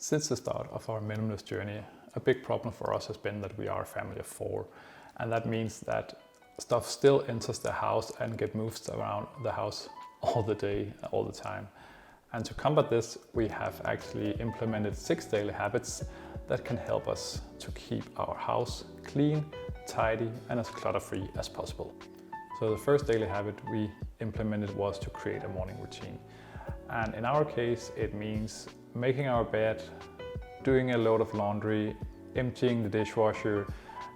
Since the start of our minimalist journey, a big problem for us has been that we are a family of 4, and that means that stuff still enters the house and get moved around the house all the day, all the time. And to combat this, we have actually implemented 6 daily habits that can help us to keep our house clean, tidy, and as clutter-free as possible. So the first daily habit we implemented was to create a morning routine. And in our case, it means making our bed, doing a load of laundry, emptying the dishwasher,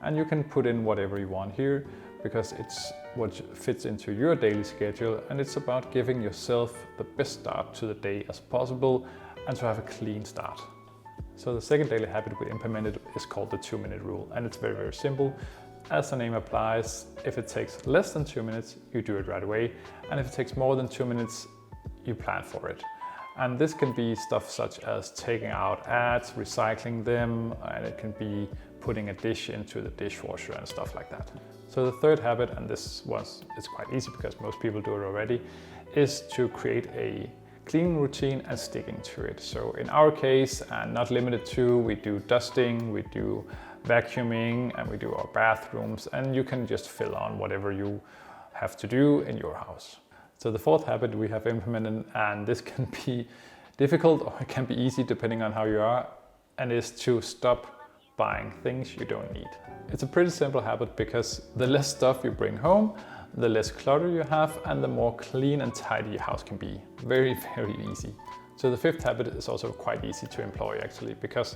and you can put in whatever you want here because it's what fits into your daily schedule, and it's about giving yourself the best start to the day as possible and to have a clean start. So the second daily habit we implemented is called the 2-minute rule, and it's very, very simple. As the name applies, if it takes less than 2 minutes, you do it right away, and if it takes more than 2 minutes, you plan for it. And this can be stuff such as taking out ads, recycling them, and it can be putting a dish into the dishwasher and stuff like that. So the third habit, and it's quite easy because most people do it already, is to create a cleaning routine and sticking to it. So in our case, and not limited to, we do dusting, we do vacuuming, and we do our bathrooms, and you can just fill on whatever you have to do in your house. So the fourth habit we have implemented, and this can be difficult or it can be easy depending on how you are, and is to stop buying things you don't need. It's a pretty simple habit because the less stuff you bring home, the less clutter you have, and the more clean and tidy your house can be. Very, very easy. So the fifth habit is also quite easy to employ actually, because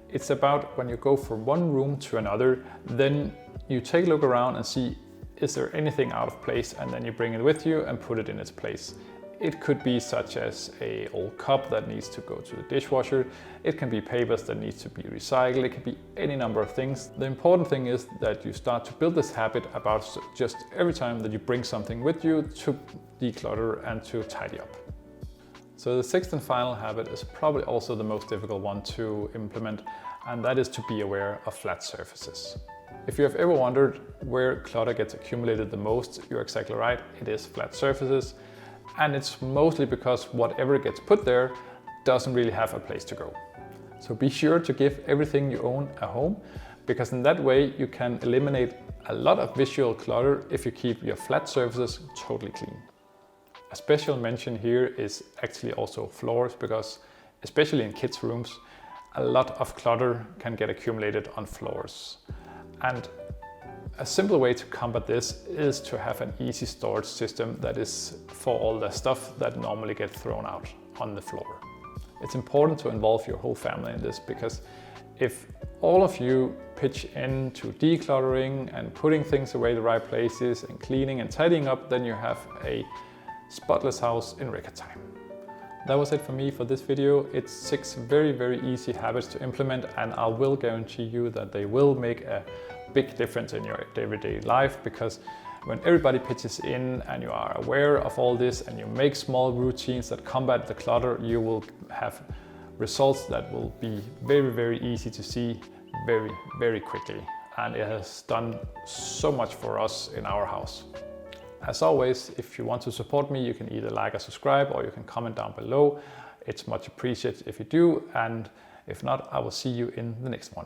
it's about when you go from one room to another, then you take a look around and see, is there anything out of place, and then you bring it with you and put it in its place. It could be such as an old cup that needs to go to the dishwasher. It can be papers that needs to be recycled. It can be any number of things. The important thing is that you start to build this habit about just every time that you bring something with you to declutter and to tidy up. So the sixth and final habit is probably also the most difficult one to implement, and that is to be aware of flat surfaces. If you have ever wondered where clutter gets accumulated the most, you're exactly right, it is flat surfaces. And it's mostly because whatever gets put there doesn't really have a place to go. So be sure to give everything you own a home, because in that way you can eliminate a lot of visual clutter if you keep your flat surfaces totally clean. A special mention here is actually also floors, because especially in kids' rooms, a lot of clutter can get accumulated on floors. And a simple way to combat this is to have an easy storage system that is for all the stuff that normally gets thrown out on the floor. It's important to involve your whole family in this, because if all of you pitch into decluttering and putting things away the right places and cleaning and tidying up, then you have a spotless house in record time. That was it for me for this video. It's 6 very, very easy habits to implement, and I will guarantee you that they will make a big difference in your everyday life, because when everybody pitches in and you are aware of all this and you make small routines that combat the clutter, you will have results that will be very, very easy to see very, very quickly. And it has done so much for us in our house. As always, if you want to support me, you can either like or subscribe, or you can comment down below. It's much appreciated if you do, and if not, I will see you in the next one.